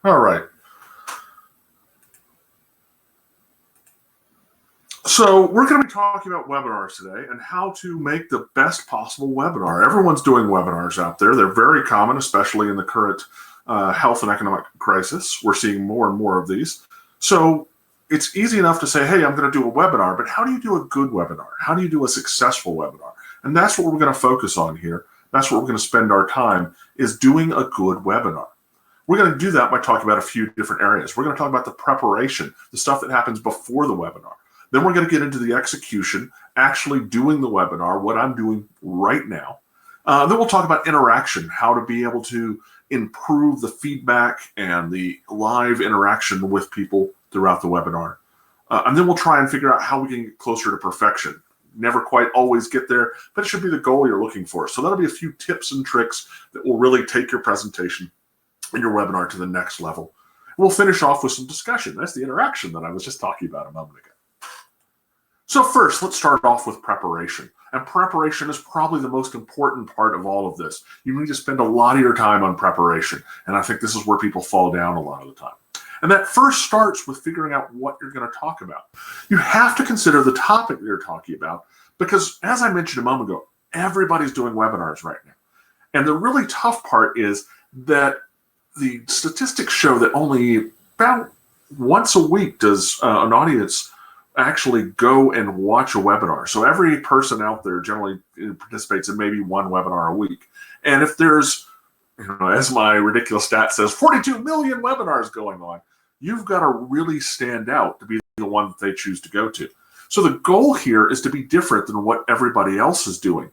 All right. So we're going to be talking about webinars today and how to make the best possible webinar. Everyone's doing webinars out there. They're very common, especially in the current health and economic crisis. We're seeing more and more of these. So it's easy enough to say, hey, I'm going to do a webinar, but how do you do a good webinar? How do you do a successful webinar? And that's what we're going to focus on here. That's what we're going to spend our time, is doing a good webinar. We're going to do that by talking about a few different areas. We're going to talk about the preparation, the stuff that happens before the webinar. Then we're going to get into the execution, actually doing the webinar, what I'm doing right now. Then we'll talk about interaction, how to be able to improve the feedback and the live interaction with people throughout the webinar. And then we'll try and figure out how we can get closer to perfection. Never quite always get there, but it should be the goal you're looking for. So that'll be a few tips and tricks that will really take your presentation and your webinar to the next level. We'll finish off with some discussion. That's the interaction that I was just talking about a moment ago. So first, let's start off with preparation. And preparation is probably the most important part of all of this. You need to spend a lot of your time on preparation. And I think this is where people fall down a lot of the time. And that first starts with figuring out what you're going to talk about. You have to consider the topic that you're talking about because, as I mentioned a moment ago, everybody's doing webinars right now. And the really tough part is that the statistics show that only about once a week does an audience actually go and watch a webinar. So every person out there generally participates in maybe one webinar a week. And if there's, as my ridiculous stat says, 42 million webinars going on, you've got to really stand out to be the one that they choose to go to. So the goal here is to be different than what everybody else is doing.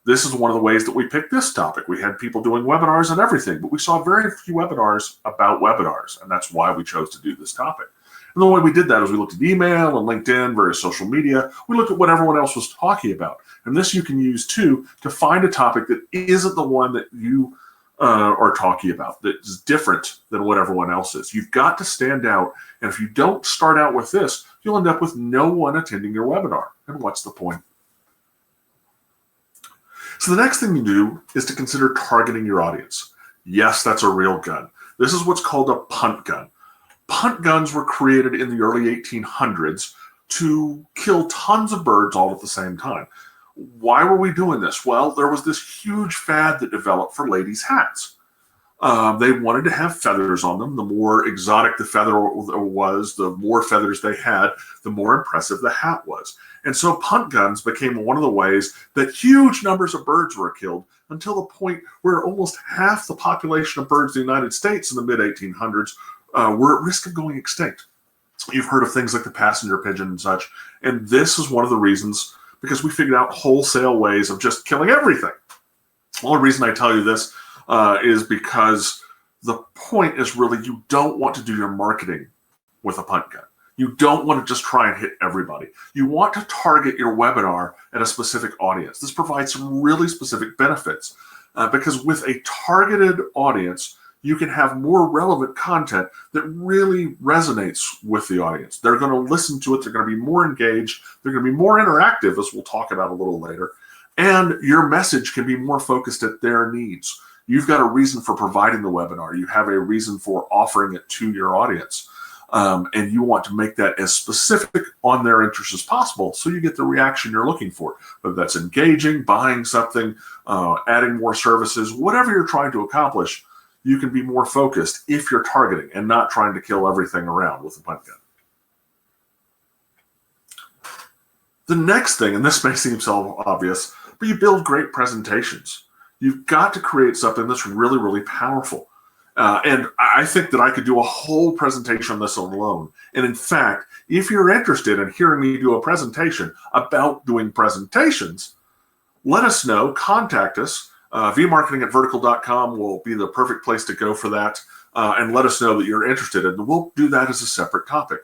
This is one of the ways that we picked this topic. We had people doing webinars and everything, but we saw very few webinars about webinars, and that's why we chose to do this topic. And the way we did that is we looked at email and LinkedIn, various social media. We looked at what everyone else was talking about. And this you can use, too, to find a topic that isn't the one that you are talking about, that is different than what everyone else is. You've got to stand out. And if you don't start out with this, you'll end up with no one attending your webinar. And what's the point? So the next thing you do is to consider targeting your audience. Yes, that's a real gun. This is what's called a punt gun. Punt guns were created in the early 1800s to kill tons of birds all at the same time. Why were we doing this? Well, there was this huge fad that developed for ladies' hats. They wanted to have feathers on them. The more exotic the feather was, the more feathers they had, the more impressive the hat was. And so punt guns became one of the ways that huge numbers of birds were killed until the point where almost half the population of birds in the United States in the mid-1800s were at risk of going extinct. You've heard of things like the passenger pigeon and such, and this is one of the reasons, because we figured out wholesale ways of just killing everything. The only reason I tell you this is because the point is really you don't want to do your marketing with a punt gun. You don't want to just try and hit everybody. You want to target your webinar at a specific audience. This provides some really specific benefits because with a targeted audience, you can have more relevant content that really resonates with the audience. They're going to listen to it. They're going to be more engaged. They're going to be more interactive, as we'll talk about a little later. And your message can be more focused at their needs. You've got a reason for providing the webinar. You have a reason for offering it to your audience. And you want to make that as specific on their interest as possible so you get the reaction you're looking for, whether that's engaging, buying something, adding more services, whatever you're trying to accomplish. You can be more focused if you're targeting and not trying to kill everything around with a punt gun. The next thing, and this may seem so obvious, but you build great presentations. You've got to create something that's really, really powerful. And I think that I could do a whole presentation on this alone. And in fact, if you're interested in hearing me do a presentation about doing presentations, let us know, contact us. vmarketing@vertical.com will be the perfect place to go for that, and let us know that you're interested, and we'll do that as a separate topic.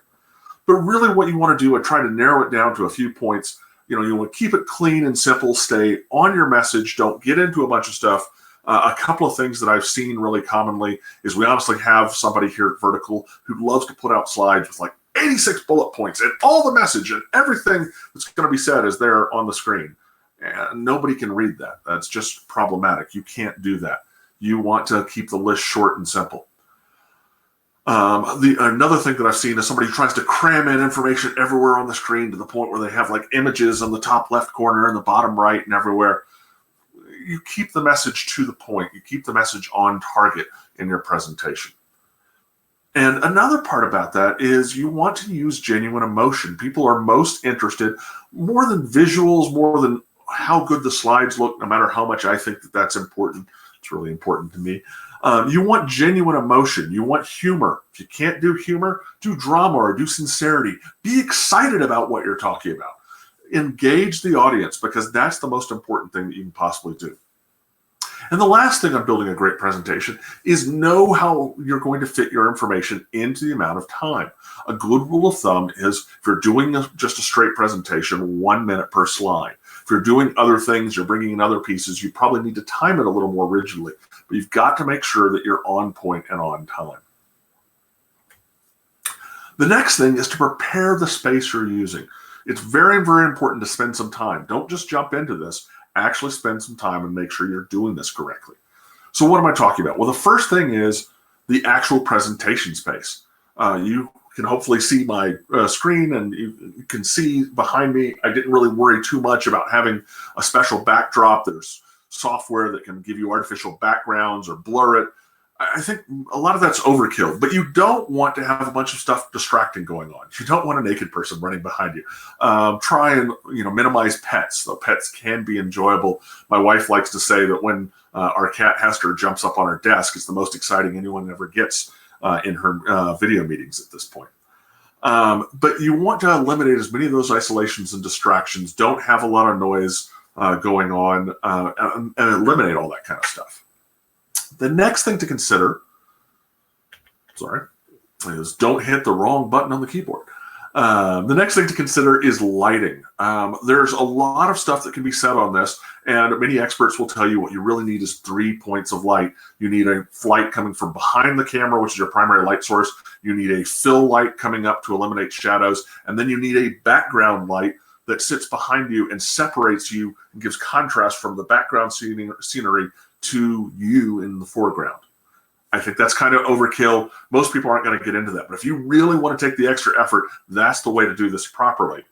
But really what you want to do is try to narrow it down to a few points. You want to keep it clean and simple, stay on your message, don't get into a bunch of stuff. A couple of things that I've seen really commonly is we honestly have somebody here at Vertical who loves to put out slides with like 86 bullet points and all the message and everything that's going to be said is there on the screen. And nobody can read that. That's just problematic. You can't do that. You want to keep the list short and simple. Another thing that I've seen is somebody who tries to cram in information everywhere on the screen to the point where they have like images on the top left corner and the bottom right and everywhere. You keep the message to the point. You keep the message on target in your presentation. And another part about that is you want to use genuine emotion. People are most interested, more than visuals, more than how good the slides look, no matter how much I think that that's important. It's really important to me. You want genuine emotion. You want humor. If you can't do humor, do drama or do sincerity. Be excited about what you're talking about. Engage the audience, because that's the most important thing that you can possibly do. And the last thing on building a great presentation is know how you're going to fit your information into the amount of time. A good rule of thumb is if you're doing just a straight presentation, 1 minute per slide. If you're doing other things, you're bringing in other pieces, you probably need to time it a little more rigidly. But you've got to make sure that you're on point and on time. The next thing is to prepare the space you're using. It's very, very important to spend some time. Don't just jump into this. Actually spend some time and make sure you're doing this correctly. So what am I talking about? Well, the first thing is the actual presentation space. You can hopefully see my screen, and you can see behind me, I didn't really worry too much about having a special backdrop. There's software that can give you artificial backgrounds or blur it. I think a lot of that's overkill, but you don't want to have a bunch of stuff distracting going on. You don't want a naked person running behind you. Try and minimize pets, though pets can be enjoyable. My wife likes to say that when our cat Hester jumps up on her desk, it's the most exciting anyone ever gets in her video meetings at this point. But you want to eliminate as many of those isolations and distractions. Don't have a lot of noise going on, and eliminate all that kind of stuff. The next thing to consider, is don't hit the wrong button on the keyboard. The next thing to consider is lighting. There's a lot of stuff that can be said on this, and many experts will tell you what you really need is 3 points of light. You need a light coming from behind the camera, which is your primary light source. You need a fill light coming up to eliminate shadows, and then you need a background light that sits behind you and separates you and gives contrast from the background scenery to you in the foreground. I think that's kind of overkill. Most people aren't going to get into that. But if you really want to take the extra effort, that's the way to do this properly.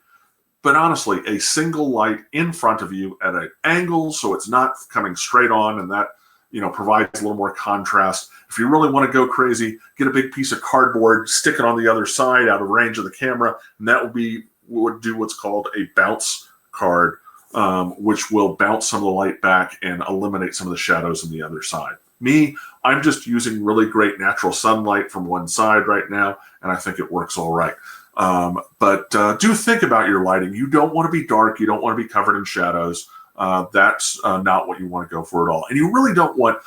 But honestly, a single light in front of you at an angle so it's not coming straight on, and that provides a little more contrast. If you really want to go crazy, get a big piece of cardboard, stick it on the other side out of range of the camera, and that would do what's called a bounce card, which will bounce some of the light back and eliminate some of the shadows on the other side. I'm just using really great natural sunlight from one side right now, and I think it works all right. But do think about your lighting. You don't want to be dark. You don't want to be covered in shadows. That's not what you want to go for at all. And you really don't want,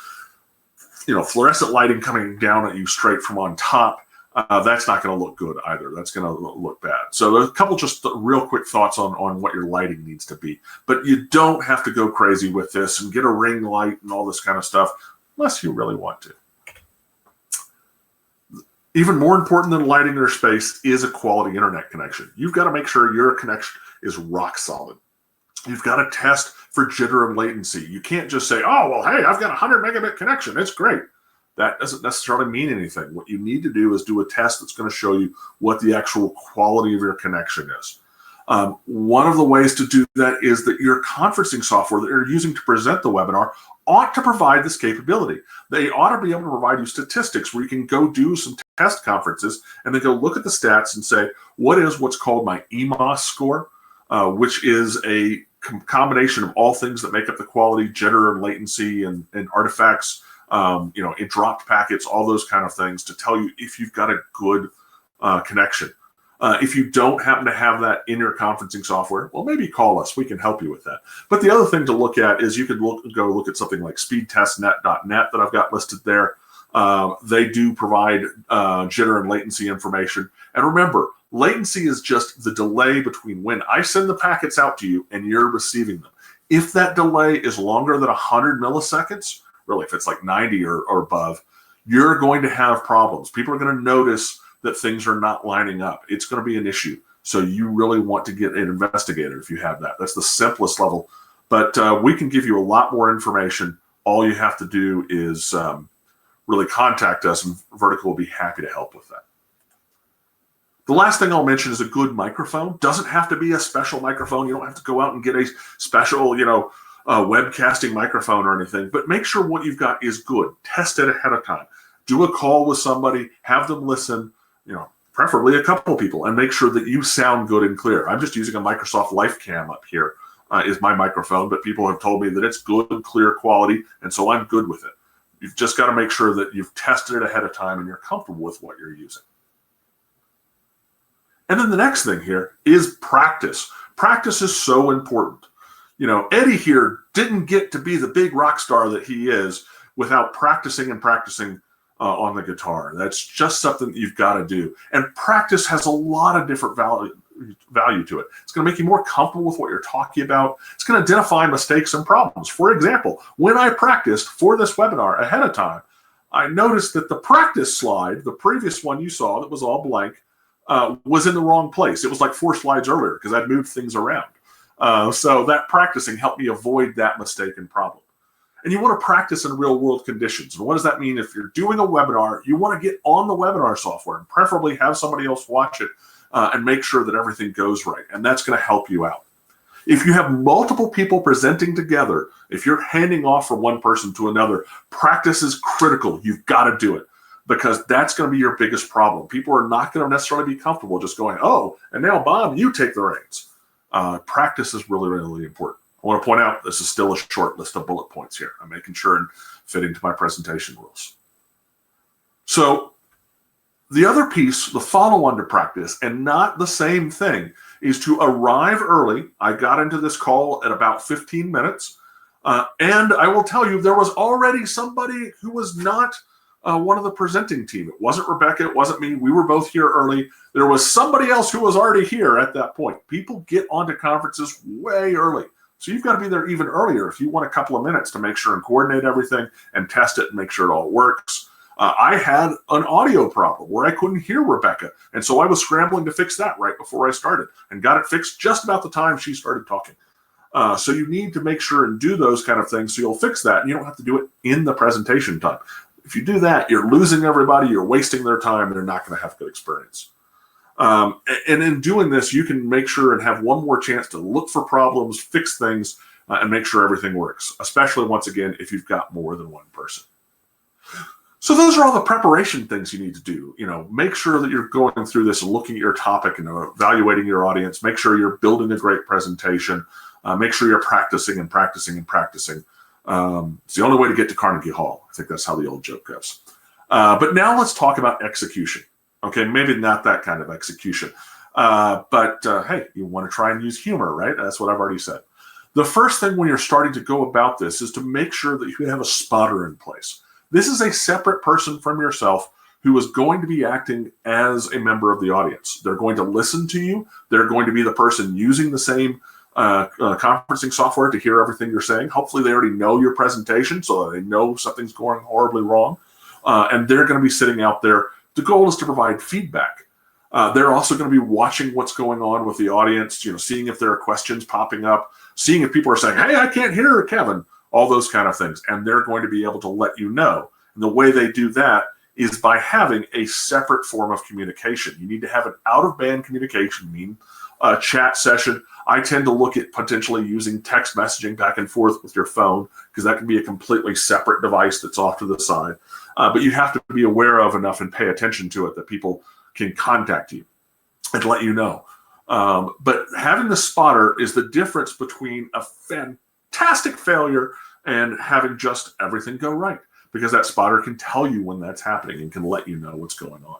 fluorescent lighting coming down at you straight from on top. That's not going to look good either. That's going to look bad. So there's a couple just real quick thoughts on what your lighting needs to be. But you don't have to go crazy with this and get a ring light and all this kind of stuff unless you really want to. Even more important than lighting your space is a quality internet connection. You've got to make sure your connection is rock solid. You've got to test for jitter and latency. You can't just say, oh, well, hey, I've got a 100 megabit connection. It's great. That doesn't necessarily mean anything. What you need to do is do a test that's going to show you what the actual quality of your connection is. One of the ways to do that is that your conferencing software that you're using to present the webinar ought to provide this capability. They ought to be able to provide you statistics where you can go do some test conferences and then go look at the stats and say, what is what's called my EMOS score, which is a combination of all things that make up the quality, jitter and latency and artifacts, in dropped packets, all those kind of things to tell you if you've got a good connection. If you don't happen to have that in your conferencing software, well, maybe call us. We can help you with that. But the other thing to look at is you could go look at something like speedtestnet.net that I've got listed there. They do provide jitter and latency information. And remember, latency is just the delay between when I send the packets out to you and you're receiving them. If that delay is longer than 100 milliseconds, really, if it's like 90 or above, you're going to have problems. People are going to notice that things are not lining up. It's going to be an issue. So you really want to get an investigator if you have that. That's the simplest level. But we can give you a lot more information. All you have to do is really contact us, and Vertical will be happy to help with that. The last thing I'll mention is a good microphone. Doesn't have to be a special microphone. You don't have to go out and get a special, webcasting microphone or anything, but make sure what you've got is good. Test it ahead of time. Do a call with somebody, have them listen, preferably a couple people, and make sure that you sound good and clear. I'm just using a Microsoft LifeCam up here is my microphone, but people have told me that it's good, clear quality, and so I'm good with it. You've just got to make sure that you've tested it ahead of time and you're comfortable with what you're using. And then the next thing here is practice. Practice is so important. Eddie here didn't get to be the big rock star that he is without practicing on the guitar. That's just something that you've got to do. And practice has a lot of different value to it. It's going to make you more comfortable with what you're talking about. It's going to identify mistakes and problems. For example, when I practiced for this webinar ahead of time, I noticed that the practice slide, the previous one you saw that was all blank, was in the wrong place. It was like 4 slides earlier because I'd moved things around. So that practicing helped me avoid that mistake and problem. And you want to practice in real world conditions. And what does that mean? If you're doing a webinar, you want to get on the webinar software and preferably have somebody else watch it and make sure that everything goes right. And that's going to help you out. If you have multiple people presenting together, if you're handing off from one person to another, practice is critical. You've got to do it because that's going to be your biggest problem. People are not going to necessarily be comfortable just going, oh, and now Bob, you take the reins. Practice is really, really important. I want to point out this is still a short list of bullet points here. I'm making sure and fitting to my presentation rules. So the other piece, the follow-on to practice, and not the same thing, is to arrive early. I got into this call at about 15 minutes. And I will tell you, there was already somebody who was not one of the presenting team. It wasn't Rebecca. It wasn't me. We were both here early. There was somebody else who was already here at that point. People get onto conferences way early. So you've got to be there even earlier if you want a couple of minutes to make sure and coordinate everything and test it and make sure it all works. I had an audio problem where I couldn't hear Rebecca. And so I was scrambling to fix that right before I started and got it fixed just about the time she started talking. So you need to make sure and do those kind of things so you'll fix that and you don't have to do it in the presentation time. If you do that, you're losing everybody, you're wasting their time, and they're not going to have a good experience. And in doing this, you can make sure and have one more chance to look for problems, fix things, and make sure everything works, especially, once again, if you've got more than one person. So those are all the preparation things you need to do. Make sure that you're going through this and looking at your topic and evaluating your audience. Make sure you're building a great presentation. Make sure you're practicing and practicing and practicing. It's the only way to get to Carnegie Hall. I think that's how the old joke goes. But now let's talk about execution. Okay, maybe not that kind of execution. But hey, you want to try and use humor, right? That's what I've already said. The first thing when you're starting to go about this is to make sure that you have a spotter in place. This is a separate person from yourself who is going to be acting as a member of the audience. They're going to listen to you. They're going to be the person using the same conferencing software to hear everything you're saying. Hopefully they already know your presentation so that they know something's going horribly wrong. And they're going to be sitting out there. The goal is to provide feedback. They're also going to be watching what's going on with the audience, seeing if there are questions popping up, seeing if people are saying, hey, I can't hear Kevin, all those kind of things. And they're going to be able to let you know. And the way they do that is by having a separate form of communication. You need to have an out-of-band communication, meaning a chat session. I tend to look at potentially using text messaging back and forth with your phone because that can be a completely separate device that's off to the side. But you have to be aware of enough and pay attention to it that people can contact you and let you know. But having the spotter is the difference between a fantastic failure and having just everything go right, because that spotter can tell you when that's happening and can let you know what's going on.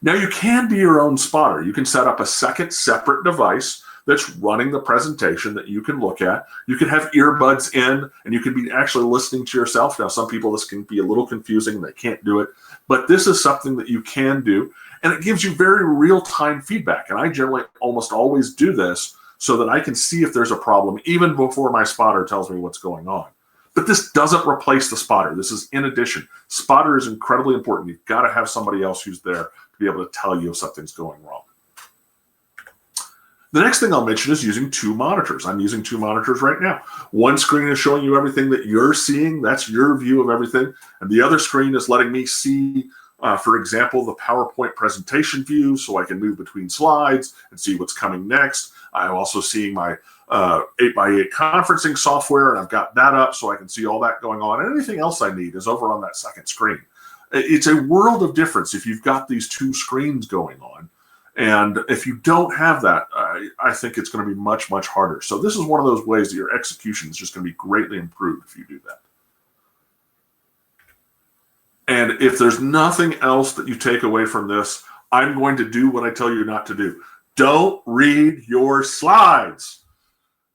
Now, you can be your own spotter. You can set up a second separate device that's running the presentation that you can look at. You can have earbuds in and you can be actually listening to yourself. Now, some people, this can be a little confusing. They can't do it, but this is something that you can do, and it gives you very real-time feedback. And I generally almost always do this so that I can see if there's a problem even before my spotter tells me what's going on. But this doesn't replace the spotter. This is in addition. Spotter is incredibly important. You've got to have somebody else who's there to be able to tell you if something's going wrong. The next thing I'll mention is using two monitors. I'm using two monitors right now. One screen is showing you everything that you're seeing. That's your view of everything. And the other screen is letting me see, for example, the PowerPoint presentation view so I can move between slides and see what's coming next. I'm also seeing my 8x8 conferencing software, and I've got that up so I can see all that going on. And anything else I need is over on that second screen. It's a world of difference if you've got these two screens going on. And if you don't have that, I think it's going to be much, much harder. So this is one of those ways that your execution is just going to be greatly improved if you do that. And if there's nothing else that you take away from this, I'm going to do what I tell you not to do. Don't read your slides.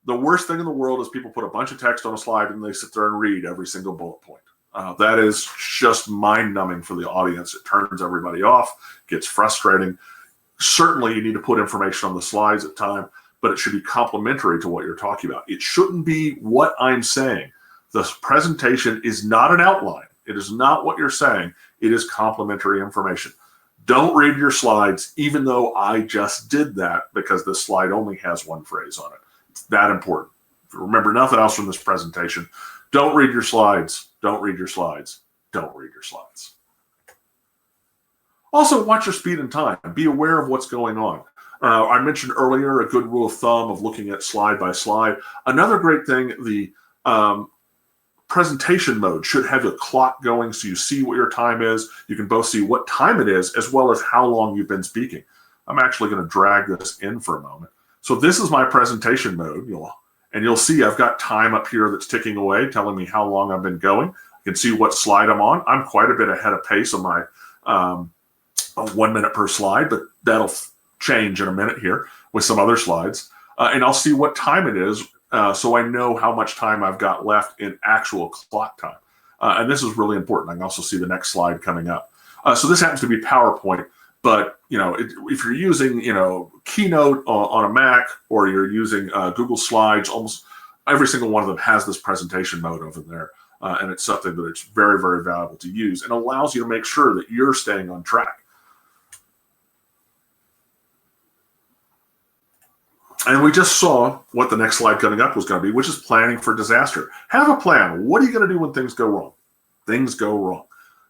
The worst thing in the world is people put a bunch of text on a slide and they sit there and read every single bullet point. That is just mind-numbing for the audience. It turns everybody off, gets frustrating. Certainly, you need to put information on the slides at time, but it should be complementary to what you're talking about. It shouldn't be what I'm saying. The presentation is not an outline. It is not what you're saying. It is complementary information. Don't read your slides, even though I just did that because this slide only has one phrase on it. It's that important. If you remember nothing else from this presentation, don't read your slides. Don't read your slides. Don't read your slides. Also, watch your speed and time. Be aware of what's going on. I mentioned earlier a good rule of thumb of looking at slide by slide. Another great thing, the presentation mode should have a clock going so you see what your time is. You can both see what time it is as well as how long you've been speaking. I'm actually going to drag this in for a moment. So this is my presentation mode. You'll see I've got time up here that's ticking away, telling me how long I've been going. You can see what slide I'm on. I'm quite a bit ahead of pace on my 1 minute per slide, but that'll change in a minute here with some other slides. And I'll see what time it is so I know how much time I've got left in actual clock time. And this is really important. I can also see the next slide coming up. So this happens to be PowerPoint, but if you're using Keynote on a Mac or you're using Google Slides, almost every single one of them has this presentation mode over there. And it's something that it's very, very valuable to use and allows you to make sure that you're staying on track. And we just saw what the next slide coming up was going to be, which is planning for disaster. Have a plan. What are you going to do when things go wrong? Things go wrong.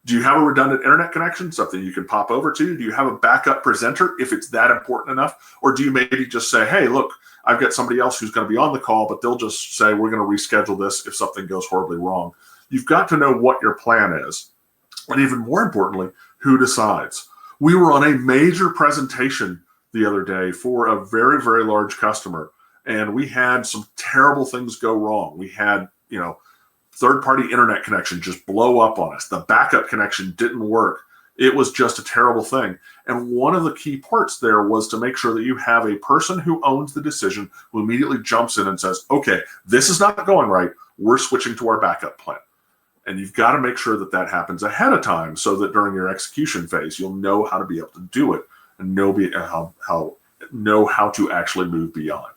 Do you have a redundant internet connection, something you can pop over to? Do you have a backup presenter if it's that important enough? Or do you maybe just say, hey, look, I've got somebody else who's going to be on the call, but they'll just say, we're going to reschedule this if something goes horribly wrong. You've got to know what your plan is. And even more importantly, who decides? We were on a major presentation the other day for a very, very large customer, and we had some terrible things go wrong. We had, third-party internet connection just blow up on us. The backup connection didn't work. It was just a terrible thing. And one of the key parts there was to make sure that you have a person who owns the decision who immediately jumps in and says, okay, this is not going right. We're switching to our backup plan. And you've got to make sure that that happens ahead of time so that during your execution phase, you'll know how to be able to do it and know how to actually move beyond.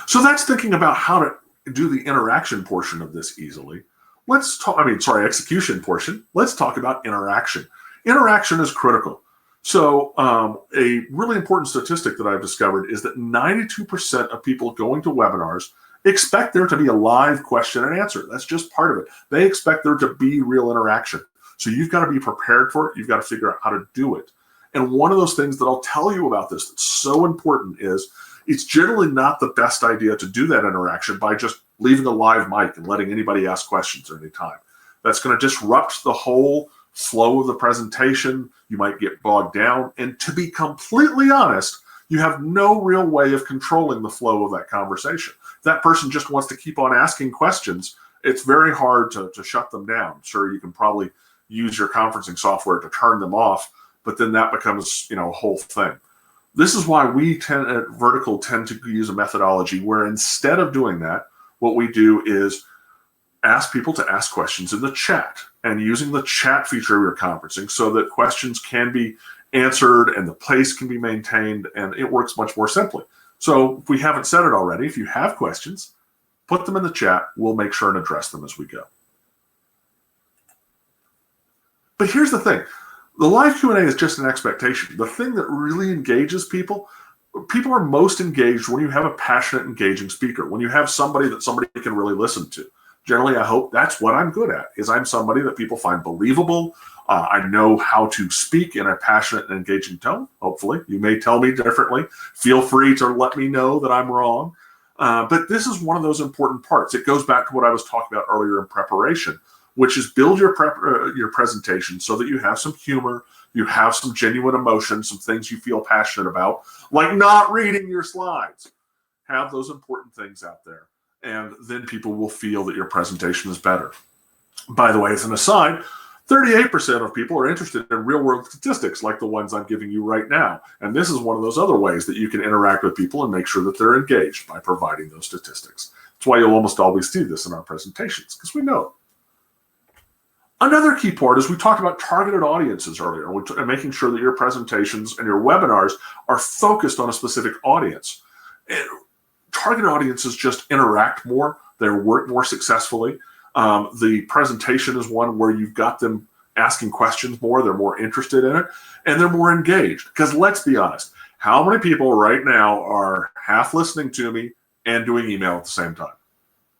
So that's thinking about how to do the interaction portion of this easily. Execution portion. Let's talk about interaction. Interaction is critical. So a really important statistic that I've discovered is that 92% of people going to webinars expect there to be a live question and answer. That's just part of it. They expect there to be real interaction. So you've got to be prepared for it. You've got to figure out how to do it. And one of those things that I'll tell you about this that's so important is it's generally not the best idea to do that interaction by just leaving a live mic and letting anybody ask questions at any time. That's going to disrupt the whole flow of the presentation. You might get bogged down. And to be completely honest, you have no real way of controlling the flow of that conversation. If that person just wants to keep on asking questions, it's very hard to shut them down. Sure, you can probably use your conferencing software to turn them off, but then that becomes, a whole thing. This is why we at Vertical tend to use a methodology where instead of doing that, what we do is ask people to ask questions in the chat and using the chat feature of your conferencing so that questions can be answered and the pace can be maintained and it works much more simply. So if we haven't said it already, if you have questions, put them in the chat. We'll make sure and address them as we go. But here's the thing. The live Q&A is just an expectation. The thing that really engages people, People are most engaged when you have a passionate, engaging speaker, when you have somebody that somebody can really listen to. Generally, I hope that's what I'm good at, is I'm somebody that people find believable. I know how to speak in a passionate and engaging tone, hopefully. You may tell me differently. Feel free to let me know that I'm wrong. But this is one of those important parts. It goes back to what I was talking about earlier in preparation, which is build your presentation so that you have some humor, you have some genuine emotion, some things you feel passionate about, like not reading your slides. Have those important things out there, and then people will feel that your presentation is better. By the way, as an aside, 38% of people are interested in real-world statistics like the ones I'm giving you right now. And this is one of those other ways that you can interact with people and make sure that they're engaged by providing those statistics. That's why you'll almost always see this in our presentations, because we know. Another key part is we talked about targeted audiences earlier, and making sure that your presentations and your webinars are focused on a specific audience. And targeted audiences just interact more, they work more successfully. The presentation is one where you've got them asking questions more, they're more interested in it, and they're more engaged. Because let's be honest, how many people right now are half listening to me and doing email at the same time?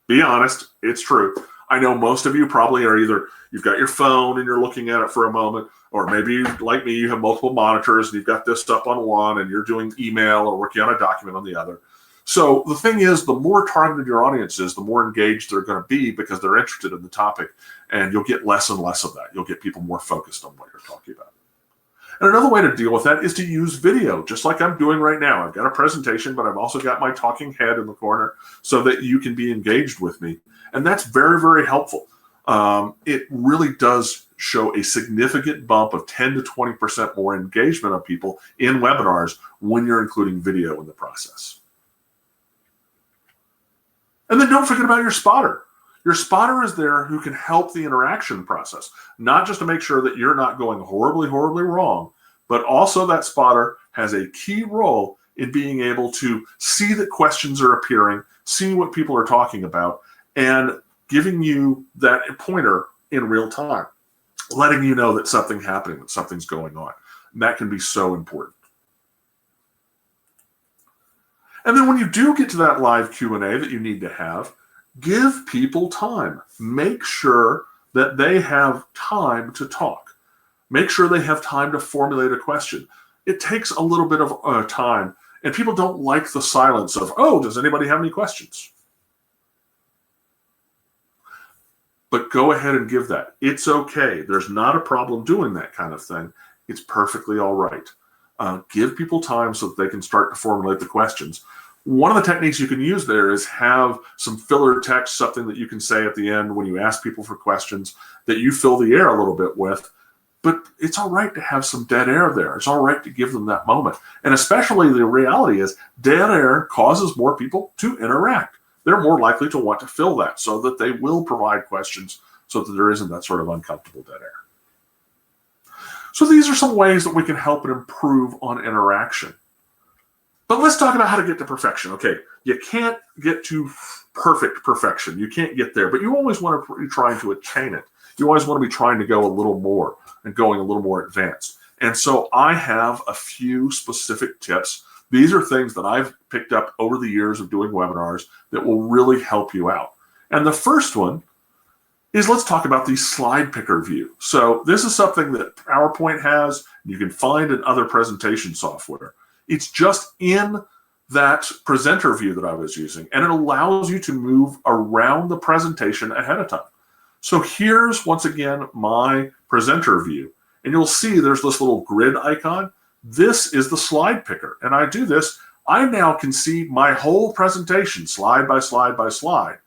Be honest, it's true. I know most of you probably are either, you've got your phone and you're looking at it for a moment, or maybe like me, you have multiple monitors and you've got this up on one and you're doing email or working on a document on the other. So the thing is, the more targeted your audience is, the more engaged they're going to be because they're interested in the topic, and you'll get less and less of that. You'll get people more focused on what you're talking about. And another way to deal with that is to use video, just like I'm doing right now. I've got a presentation, but I've also got my talking head in the corner so that you can be engaged with me. And that's very, very helpful. It really does show a significant bump of 10 to 20% more engagement of people in webinars when you're including video in the process. And then don't forget about your spotter. Your spotter is there who can help the interaction process, not just to make sure that you're not going horribly, horribly wrong, but also that spotter has a key role in being able to see that questions are appearing, see what people are talking about, and giving you that pointer in real time, letting you know that something's happening, that something's going on. And that can be so important. And then when you do get to that live Q&A that you need to have, give people time. Make sure that they have time to talk. Make sure they have time to formulate a question. It takes a little bit of time, and people don't like the silence of, oh, does anybody have any questions? But go ahead and give that. It's okay. There's not a problem doing that kind of thing. It's perfectly all right. Give people time so that they can start to formulate the questions. One of the techniques you can use there is have some filler text, something that you can say at the end when you ask people for questions that you fill the air a little bit with. But it's all right to have some dead air there. It's all right to give them that moment. And especially the reality is dead air causes more people to interact. They're more likely to want to fill that so that they will provide questions so that there isn't that sort of uncomfortable dead air. So these are some ways that we can help and improve on interaction. But let's talk about how to get to perfection. Okay, you can't get to perfect perfection. You can't get there, but you always want to be trying to attain it. You always want to be trying to go a little more and going a little more advanced. And so I have a few specific tips. These are things that I've picked up over the years of doing webinars that will really help you out. And the first one is, let's talk about the slide picker view. So this is something that PowerPoint has. You can find in other presentation software. It's just in that presenter view that I was using, and it allows you to move around the presentation ahead of time. So here's, once again, my presenter view, and you'll see there's this little grid icon. This is the slide picker, and I do this. I now can see my whole presentation slide by slide by slide.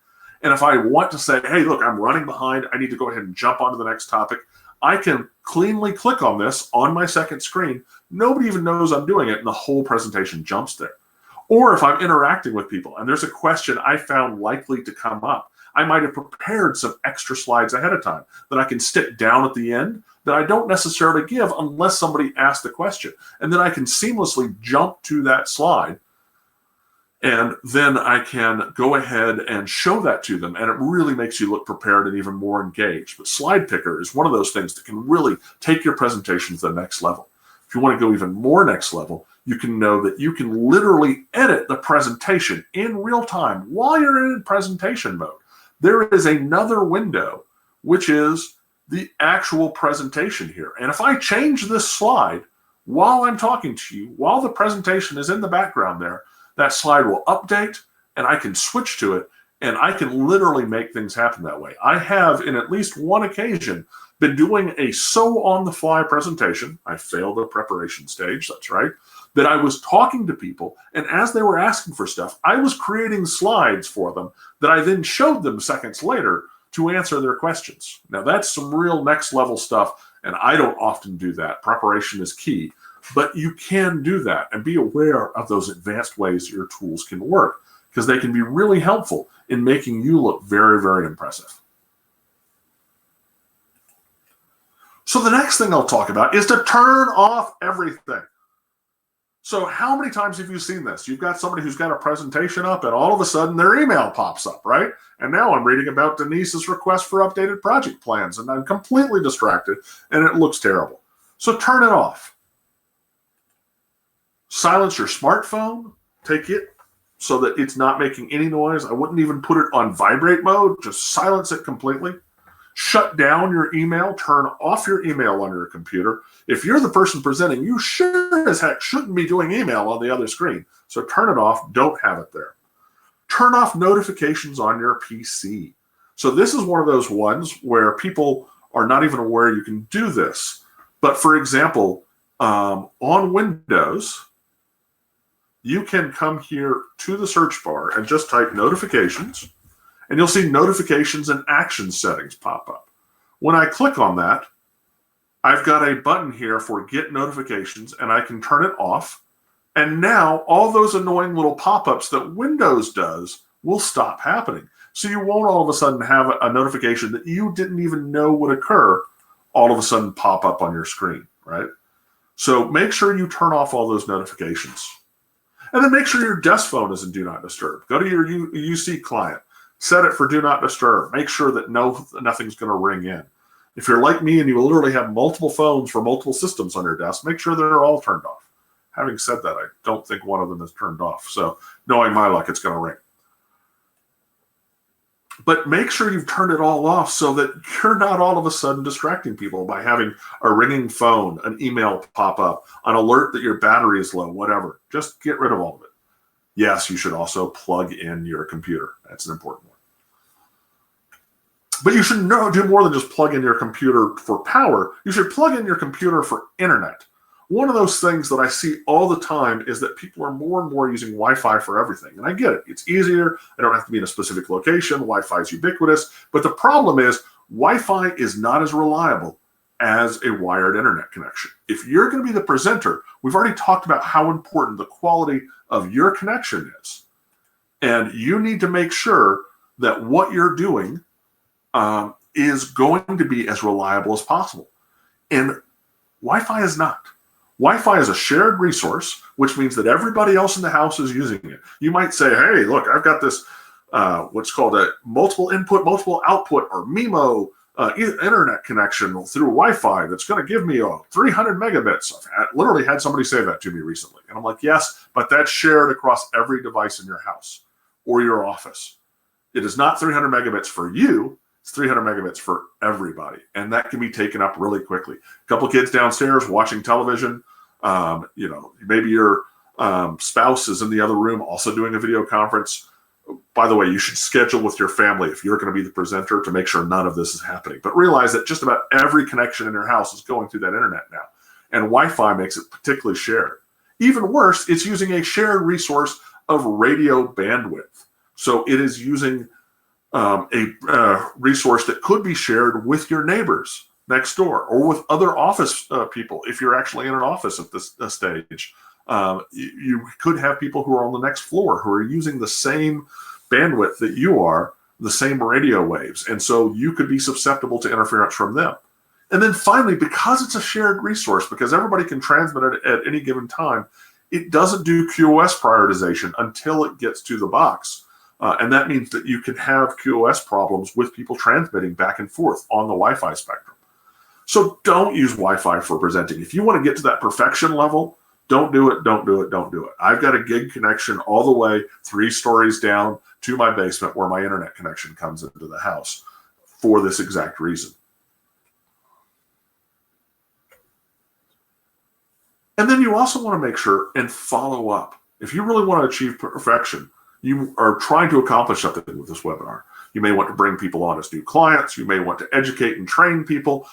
And if I want to say, hey, look, I'm running behind, I need to go ahead and jump onto the next topic, I can cleanly click on this on my second screen. Nobody even knows I'm doing it, and the whole presentation jumps there. Or if I'm interacting with people and there's a question I found likely to come up, I might have prepared some extra slides ahead of time that I can stick down at the end that I don't necessarily give unless somebody asks the question. And then I can seamlessly jump to that slide, and then I can go ahead and show that to them, and it really makes you look prepared and even more engaged. But slide picker is one of those things that can really take your presentation to the next level. If you want to go even more next level, you can know that you can literally edit the presentation in real time while you're in presentation mode. There is another window, which is the actual presentation here. And if I change this slide while I'm talking to you, while the presentation is in the background there, that slide will update and I can switch to it, and I can literally make things happen that way. I have, in at least one occasion, been doing a on-the-fly presentation. I failed the preparation stage, that's right, that I was talking to people, and as they were asking for stuff, I was creating slides for them that I then showed them seconds later to answer their questions. Now, that's some real next-level stuff, and I don't often do that. Preparation is key, but you can do that, and be aware of those advanced ways your tools can work, because they can be really helpful in making you look very, very impressive. So the next thing I'll talk about is to turn off everything. So how many times have you seen this? You've got somebody who's got a presentation up and all of a sudden their email pops up, right? And now I'm reading about Denise's request for updated project plans and I'm completely distracted and it looks terrible. So turn it off. Silence your smartphone. Take it so that it's not making any noise. I wouldn't even put it on vibrate mode. Just silence it completely. Shut down your email. Turn off your email on your computer. If you're the person presenting, you sure as heck shouldn't be doing email on the other screen. So turn it off. Don't have it there. Turn off notifications on your PC. So this is one of those ones where people are not even aware you can do this. But for example, on Windows, you can come here to the search bar and just type notifications, and you'll see notifications and action settings pop up. When I click on that, I've got a button here for get notifications, and I can turn it off. And now all those annoying little pop-ups that Windows does will stop happening. So you won't all of a sudden have a notification that you didn't even know would occur all of a sudden pop up on your screen, right? So make sure you turn off all those notifications. And then make sure your desk phone is in Do Not Disturb. Go to your UC client. Set it for Do Not Disturb. Make sure that nothing's going to ring in. If you're like me and you literally have multiple phones for multiple systems on your desk, make sure they're all turned off. Having said that, I don't think one of them is turned off. So knowing my luck, it's going to ring. But make sure you've turned it all off so that you're not all of a sudden distracting people by having a ringing phone, an email pop up, an alert that your battery is low, whatever. Just get rid of all of it. Yes, you should also plug in your computer. That's an important one. But you should do more than just plug in your computer for power. You should plug in your computer for internet. One of those things that I see all the time is that people are more and more using Wi-Fi for everything. And I get it. It's easier. I don't have to be in a specific location. Wi-Fi is ubiquitous. But the problem is Wi-Fi is not as reliable as a wired internet connection. If you're going to be the presenter, we've already talked about how important the quality of your connection is. And you need to make sure that what you're doing is going to be as reliable as possible. And Wi-Fi is not. Wi-Fi is a shared resource, which means that everybody else in the house is using it. You might say, hey, look, I've got this, what's called a multiple input, multiple output, or MIMO internet connection through Wi-Fi that's going to give me 300 megabits. I've literally had somebody say that to me recently. And I'm like, yes, but that's shared across every device in your house or your office. It is not 300 megabits for you. It's 300 megabits for everybody. And that can be taken up really quickly. A couple of kids downstairs watching television. Maybe your spouse is in the other room also doing a video conference. By the way, you should schedule with your family if you're going to be the presenter to make sure none of this is happening. But realize that just about every connection in your house is going through that internet now. And Wi-Fi makes it particularly shared. Even worse, it's using a shared resource of radio bandwidth. So it is using a resource that could be shared with your neighbors next door or with other office people. If you're actually in an office at this stage, you could have people who are on the next floor who are using the same bandwidth that you are, the same radio waves. And so you could be susceptible to interference from them. And then finally, because it's a shared resource, because everybody can transmit it at any given time, it doesn't do QoS prioritization until it gets to the box. And that means that you can have QoS problems with people transmitting back and forth on the Wi-Fi spectrum. So don't use Wi-Fi for presenting. If you want to get to that perfection level, Don't do it, don't do it, don't do it. I've got a gig connection all the way 3 stories down to my basement where my internet connection comes into the house for this exact reason. And then you also want to make sure and follow up. If you really want to achieve perfection, you are trying to accomplish something with this webinar. You may want to bring people on as new clients. You may want to educate and train people.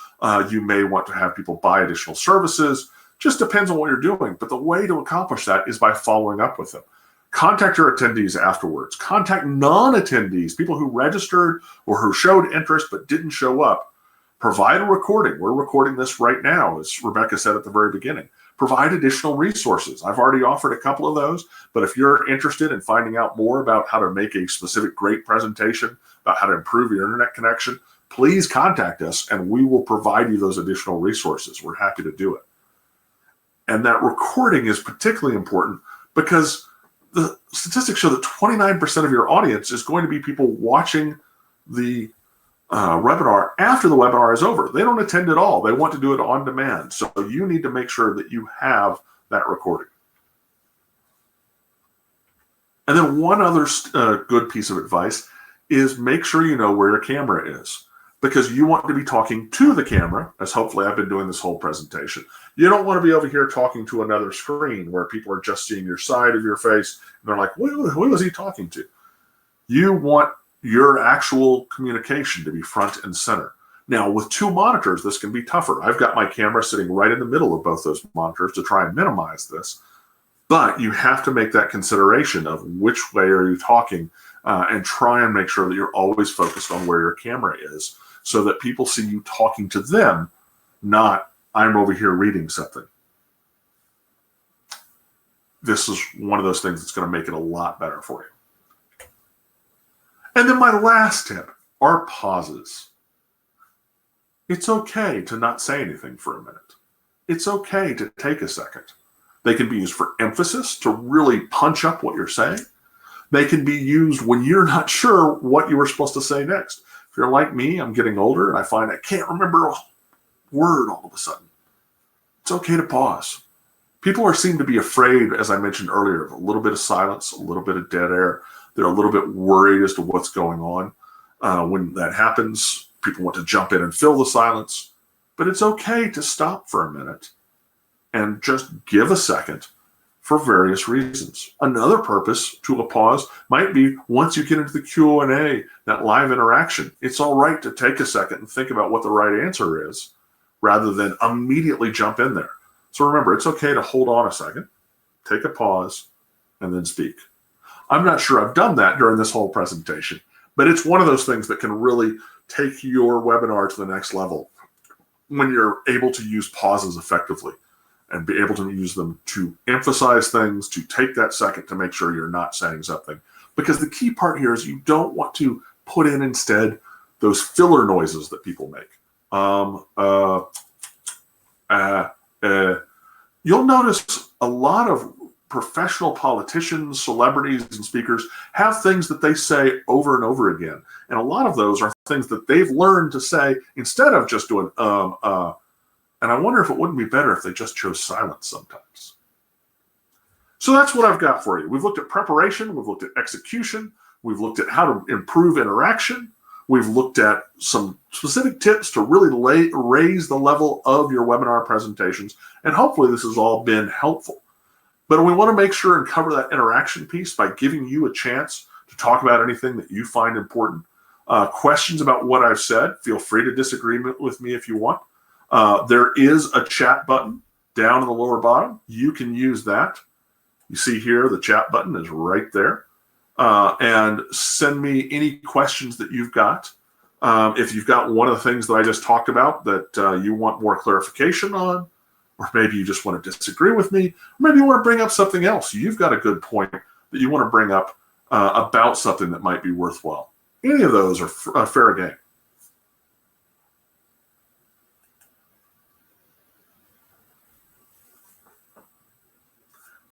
You may want to have people buy additional services. Just depends on what you're doing. But the way to accomplish that is by following up with them. Contact your attendees afterwards. Contact non-attendees, people who registered or who showed interest but didn't show up. Provide a recording. We're recording this right now, as Rebecca said at the very beginning. Provide additional resources. I've already offered a couple of those, but if you're interested in finding out more about how to make a specific great presentation, about how to improve your internet connection, please contact us and we will provide you those additional resources. We're happy to do it. And that recording is particularly important because the statistics show that 29% of your audience is going to be people watching the webinar after the webinar is over. They don't attend at all. They want to do it on demand. So you need to make sure that you have that recording. And then one other good piece of advice is make sure you know where your camera is, because you want to be talking to the camera, as hopefully I've been doing this whole presentation. You don't want to be over here talking to another screen where people are just seeing your side of your face and they're like, who is he talking to? You want your actual communication to be front and center. Now, with 2 monitors, this can be tougher. I've got my camera sitting right in the middle of both those monitors to try and minimize this. But you have to make that consideration of which way are you talking and try and make sure that you're always focused on where your camera is so that people see you talking to them, not I'm over here reading something. This is one of those things that's going to make it a lot better for you. And then my last tip are pauses. It's okay to not say anything for a minute. It's okay to take a second. They can be used for emphasis to really punch up what you're saying. They can be used when you're not sure what you were supposed to say next. If you're like me, I'm getting older and I find I can't remember a word all of a sudden. It's okay to pause. People seem to be afraid, as I mentioned earlier, of a little bit of silence, a little bit of dead air. They're a little bit worried as to what's going on. When that happens, people want to jump in and fill the silence. But it's okay to stop for a minute and just give a second for various reasons. Another purpose to a pause might be once you get into the Q&A, that live interaction, it's all right to take a second and think about what the right answer is rather than immediately jump in there. So remember, it's okay to hold on a second, take a pause, and then speak. I'm not sure I've done that during this whole presentation, but it's one of those things that can really take your webinar to the next level when you're able to use pauses effectively and be able to use them to emphasize things, to take that second to make sure you're not saying something. Because the key part here is you don't want to put in instead those filler noises that people make. You'll notice a lot of professional politicians, celebrities, and speakers have things that they say over and over again. And a lot of those are things that they've learned to say instead of just doing, and I wonder if it wouldn't be better if they just chose silence sometimes. So that's what I've got for you. We've looked at preparation, we've looked at execution, we've looked at how to improve interaction, we've looked at some specific tips to really raise the level of your webinar presentations, and hopefully this has all been helpful. But we want to make sure and cover that interaction piece by giving you a chance to talk about anything that you find important. Questions about what I've said, feel free to disagree with me if you want. There is a chat button down in the lower bottom. You can use that. You see here, the chat button is right there. And send me any questions that you've got. If you've got one of the things that I just talked about that you want more clarification on, or maybe you just want to disagree with me, or maybe you want to bring up something else. You've got a good point that you want to bring up about something that might be worthwhile. Any of those are fair game.